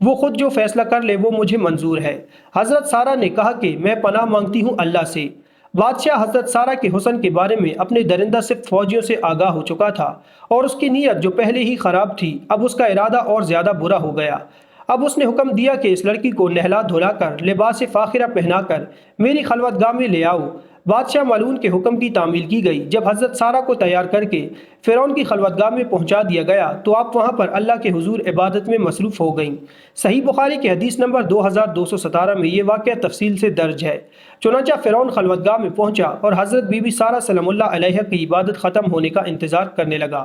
وہ خود جو فیصلہ کر لے وہ مجھے منظور ہے۔ حضرت سارہ نے کہا کہ میں پناہ مانگتی ہوں اللہ سے۔ بادشاہ حضرت سارہ کے حسن کے بارے میں اپنے درندہ صفت فوجیوں سے آگاہ ہو چکا تھا، اور اس کی نیت جو پہلے ہی خراب تھی اب اس کا ارادہ اور زیادہ برا ہو گیا۔ اب اس نے حکم دیا کہ اس لڑکی کو نہلا دھلا کر لباس فاخرہ پہنا کر میری خلوت گاہ میں لے آؤ۔ بادشاہ ملعون کے حکم کی تعمیل کی گئی۔ جب حضرت سارہ کو تیار کر کے فرعون کی خلوت گاہ میں پہنچا دیا گیا تو آپ وہاں پر اللہ کے حضور عبادت میں مصروف ہو گئیں۔ صحیح بخاری کے حدیث نمبر 2217 میں یہ واقعہ تفصیل سے درج ہے۔ چنانچہ فرعون خلوت گاہ میں پہنچا اور حضرت بی بی سارہ سلام اللہ علیہ کی عبادت ختم ہونے کا انتظار کرنے لگا۔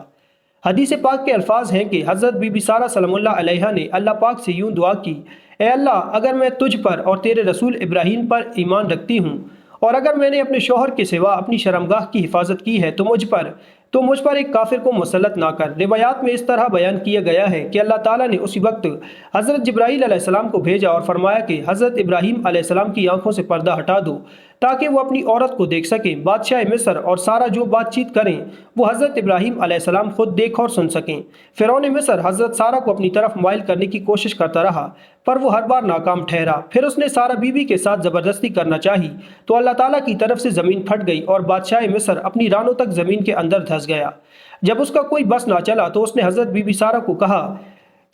حدیث پاک کے الفاظ ہیں کہ حضرت بی بی سارہ سلام اللہ علیہ نے اللہ پاک سے یوں دعا کی، اے اللہ، اگر میں تجھ پر اور تیرے رسول ابراہیم پر ایمان رکھتی ہوں، اور اگر میں نے اپنے شوہر کے سوا اپنی شرمگاہ کی حفاظت کی ہے تو مجھ پر ایک کافر کو مسلط نہ کر۔ روایات میں اس طرح بیان کیا گیا ہے کہ اللہ تعالیٰ نے اسی وقت حضرت جبرائیل علیہ السلام کو بھیجا اور فرمایا کہ حضرت ابراہیم علیہ السلام کی آنکھوں سے پردہ ہٹا دو تاکہ وہ اپنی عورت کو دیکھ سکیں۔ بادشاہ مصر اور سارہ جو بات چیت کریں وہ حضرت ابراہیم علیہ السلام خود دیکھ اور سن سکیں۔ فرعون مصر حضرت سارہ کو اپنی طرف مائل کرنے کی کوشش کرتا رہا پر وہ ہر بار ناکام ٹھہرا۔ پھر اس نے سارہ بی بی کے ساتھ زبردستی کرنا چاہی تو اللہ تعالیٰ کی طرف سے زمین پھٹ گئی اور بادشاہ مصر اپنی رانوں تک زمین کے اندر دھس گیا۔ جب اس کا کوئی بس نہ چلا تو اس نے حضرت بی بی سارہ کو کہا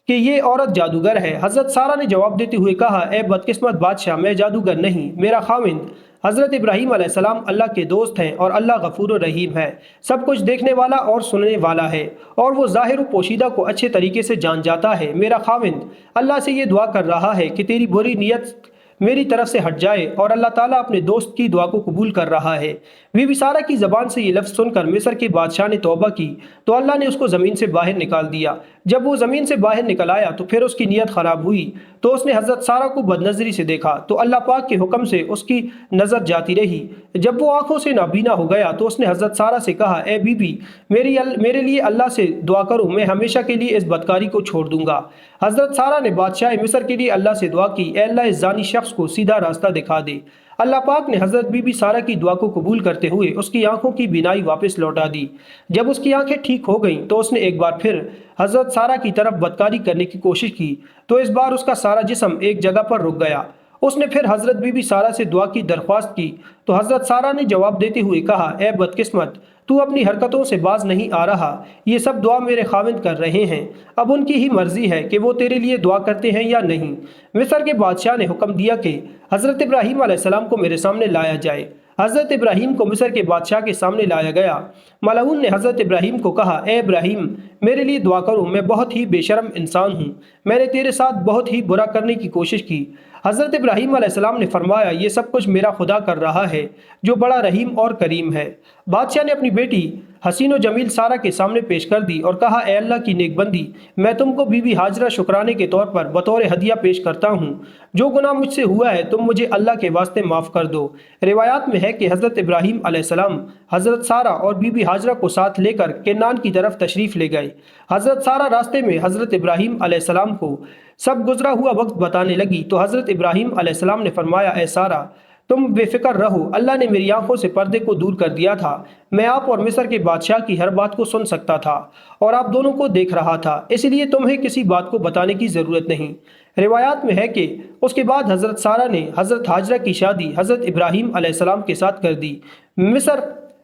کہ یہ عورت جادوگر ہے۔ حضرت سارہ نے جواب دیتے ہوئے کہا، اے بدقسمت بادشاہ، میں جادوگر نہیں، میرا خاوند حضرت ابراہیم علیہ السلام اللہ کے دوست ہیں اور اللہ غفور و رحیم ہے، سب کچھ دیکھنے والا اور سننے والا ہے، اور وہ ظاہر و پوشیدہ کو اچھے طریقے سے جان جاتا ہے۔ میرا خاوند اللہ سے یہ دعا کر رہا ہے کہ تیری بری نیت میری طرف سے ہٹ جائے، اور اللہ تعالیٰ اپنے دوست کی دعا کو قبول کر رہا ہے۔ بی بی سارہ کی زبان سے یہ لفظ سن کر مصر کے بادشاہ نے توبہ کی تو اللہ نے اس کو زمین سے باہر نکال دیا۔ جب وہ زمین سے باہر نکل آیا تو پھر اس کی نیت خراب ہوئی تو اس نے حضرت سارہ کو بدنظری سے دیکھا تو اللہ پاک کے حکم سے اس کی نظر جاتی رہی۔ جب وہ آنکھوں سے نابینا ہو گیا تو اس نے حضرت سارہ سے کہا، اے بی بی، میرے لیے اللہ سے دعا کرو، میں ہمیشہ کے لیے اس بدکاری کو چھوڑ دوں گا۔ حضرت سارہ نے بادشاہ مصر کے لیے اللہ سے دعا کی، اے اللہ، اس زانی شخص کو سیدھا راستہ دکھا دے۔ اللہ پاک نے حضرت بی بی سارہ کی دعا کو قبول کرتے ہوئے اس کی آنکھوں کی بینائی واپس لوٹا دی۔ جب اس کی آنکھیں ٹھیک ہو گئیں تو اس نے ایک بار پھر حضرت سارہ کی طرف بدکاری کرنے کی کوشش کی تو اس بار اس کا سارا جسم ایک جگہ پر رک گیا۔ اس نے پھر حضرت بی بی سارہ سے دعا کی درخواست کی تو حضرت سارہ نے جواب دیتے ہوئے کہا، اے بدقسمت، تو اپنی حرکتوں سے باز نہیں آ رہا، یہ سب دعا میرے خاوند کر رہے ہیں، اب ان کی ہی مرضی ہے کہ وہ تیرے لیے دعا کرتے ہیں یا نہیں۔ مصر کے بادشاہ نے حکم دیا کہ حضرت ابراہیم علیہ السلام کو میرے سامنے لایا جائے۔ حضرت ابراہیم کو مصر کے بادشاہ کے سامنے لایا گیا۔ ملعون نے حضرت ابراہیم کو کہا، اے ابراہیم، میرے لیے دعا کرو، میں بہت ہی بے شرم انسان ہوں، میں نے تیرے ساتھ بہت ہی برا کرنے کی کوشش کی۔ حضرت ابراہیم علیہ السلام نے فرمایا، یہ سب کچھ میرا خدا کر رہا ہے جو بڑا رحیم اور کریم ہے۔ بادشاہ نے اپنی بیٹی حسین و جمیل سارہ کے سامنے پیش کر دی اور کہا، اے اللہ کی نیک بندی، میں تم کو بی بی ہاجرہ شکرانے کے طور پر بطور ہدیہ پیش کرتا ہوں۔ جو گناہ مجھ سے ہوا ہے تم مجھے اللہ کے واسطے معاف کر دو۔ روایات میں ہے کہ حضرت ابراہیم علیہ السلام حضرت سارہ اور بی بی ہاجرہ کو ساتھ لے کر کنعان کی طرف تشریف لے گئے۔ حضرت سارہ راستے میں حضرت ابراہیم علیہ السلام کو سب گزرا ہوا وقت بتانے لگی تو حضرت ابراہیم علیہ السلام نے فرمایا، اے سارہ، تم بے فکر رہو، اللہ نے میری آنکھوں سے پردے کو دور کر دیا تھا، میں آپ اور مصر کے بادشاہ کی ہر بات کو سن سکتا تھا اور آپ دونوں کو دیکھ رہا تھا، اس لیے تمہیں کسی بات کو بتانے کی ضرورت نہیں۔ روایات میں ہے کہ اس کے بعد حضرت سارہ نے حضرت ہاجرہ کی شادی حضرت ابراہیم علیہ السلام کے ساتھ کر دی۔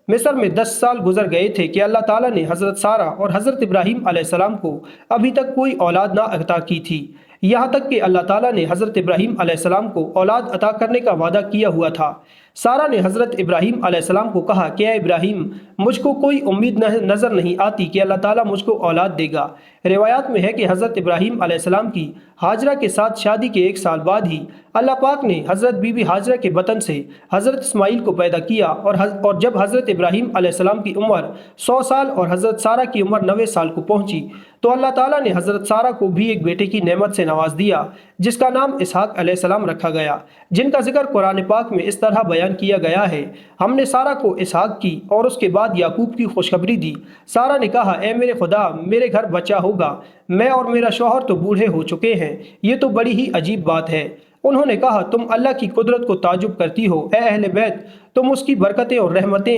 مصر میں 10 سال گزر گئے تھے کہ اللہ تعالیٰ نے حضرت سارہ اور حضرت ابراہیم علیہ السلام کو ابھی تک کوئی اولاد نہ عطا کی تھی، یہاں تک کہ اللہ تعالیٰ نے حضرت ابراہیم علیہ السلام کو اولاد عطا کرنے کا وعدہ کیا ہوا تھا۔ سارہ نے حضرت ابراہیم علیہ السلام کو کہا کہ اے ابراہیم، مجھ کو کوئی امید نظر نہیں آتی کہ اللہ تعالیٰ مجھ کو اولاد دے گا۔ روایات میں ہے کہ حضرت ابراہیم علیہ السلام کی ہاجرہ کے ساتھ شادی کے 1 سال بعد ہی اللہ پاک نے حضرت بی بی ہاجرہ کے بطن سے حضرت اسماعیل کو پیدا کیا، اور جب حضرت ابراہیم علیہ السلام کی عمر 100 سال اور حضرت سارہ کی عمر 90 سال کو پہنچی تو اللہ تعالیٰ نے حضرت سارہ کو بھی ایک بیٹے کی نعمت سے نواز دیا جس کا نام اسحاق علیہ السلام رکھا گیا، جن کا ذکر قرآن پاک میں اس طرح بیان کیا گیا ہے، ہم نے سارہ کو اسحاق کی اور اس کے بعد یعقوب کی خوشخبری دی۔ سارہ نے کہا، اے میرے خدا، میرے گھر بچہ ہوگا، میں اور میرا شوہر تو بوڑھے ہو چکے ہیں، یہ تو بڑی ہی عجیب بات ہے۔ انہوں نے کہا، تم اللہ کی قدرت کو تعجب کرتی ہو، اے اہل بیت، تم اس کی برکتیں اور رحمتیں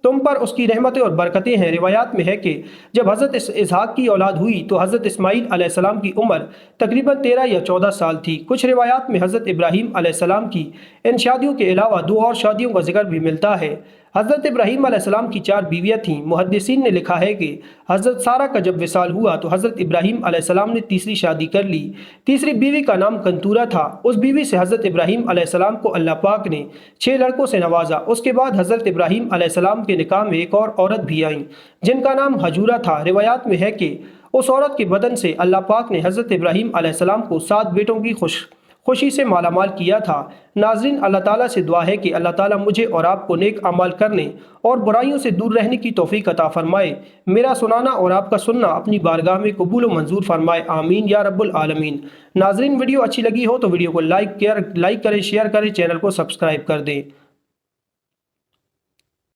تم پر اس کی رحمتیں اور برکتیں ہیں۔ روایات میں ہے کہ جب حضرت اسحاق کی اولاد ہوئی تو حضرت اسماعیل علیہ السلام کی عمر تقریباً 13 یا 14 سال تھی۔ کچھ روایات میں حضرت ابراہیم علیہ السلام کی ان شادیوں کے علاوہ 2 اور شادیوں کا ذکر بھی ملتا ہے۔ حضرت ابراہیم علیہ السلام کی 4 بیویاں تھیں۔ محدثین نے لکھا ہے کہ حضرت سارہ کا جب وصال ہوا تو حضرت ابراہیم علیہ السلام نے تیسری شادی کر لی۔ تیسری بیوی کا نام کنتورہ تھا۔ اس بیوی سے حضرت ابراہیم علیہ السلام کو اللہ پاک نے 6 لڑکوں سے نوازا۔ اس کے بعد حضرت ابراہیم علیہ السلام کے نکاح میں ایک اور عورت بھی آئیں جن کا نام حجورہ تھا۔ روایات میں ہے کہ اس عورت کے بدن سے اللہ پاک نے حضرت ابراہیم علیہ السلام کو 7 بیٹوں کی خوشی سے مالا مال کیا تھا۔ ناظرین، اللہ تعالیٰ سے دعا ہے کہ اللہ تعالیٰ مجھے اور آپ کو نیک اعمال کرنے اور برائیوں سے دور رہنے کی توفیق عطا فرمائے۔ میرا سنانا اور آپ کا سننا اپنی بارگاہ میں قبول و منظور فرمائے، آمین یا رب العالمین۔ ناظرین، ویڈیو اچھی لگی ہو تو ویڈیو کو لائک کریں، شیئر کریں، چینل کو سبسکرائب کر دیں۔